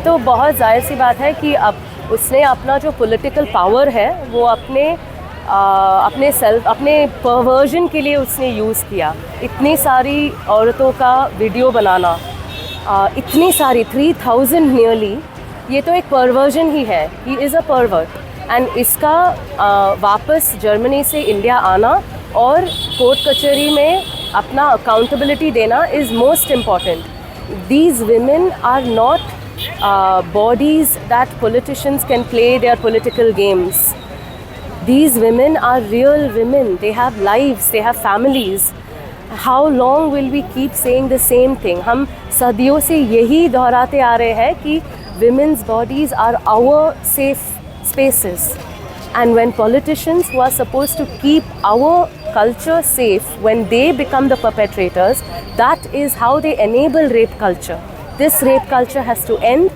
तो बहुत जाहिर सी बात है कि अब उसने अपना जो पॉलिटिकल पावर है वो अपने परवर्जन के लिए उसने यूज़ किया। इतनी सारी औरतों का वीडियो बनाना, इतनी सारी 3000 नियरली, ये तो एक परवर्जन ही है। He is a pervert and इसका वापस जर्मनी से इंडिया आना और कोर्ट कचहरी में अपना अकाउंटेबिलिटी देना is most important. These women are not bodies that politicians can play their political games. These women are real women. They have lives, they have families. How long will we keep saying the same thing? हम सदियों से यही दोहराते आ रहे हैं कि women's bodies are our safe spaces. And when politicians who are supposed to keep our culture safe, when they become the perpetrators, that is how they enable rape culture. This rape culture has to end.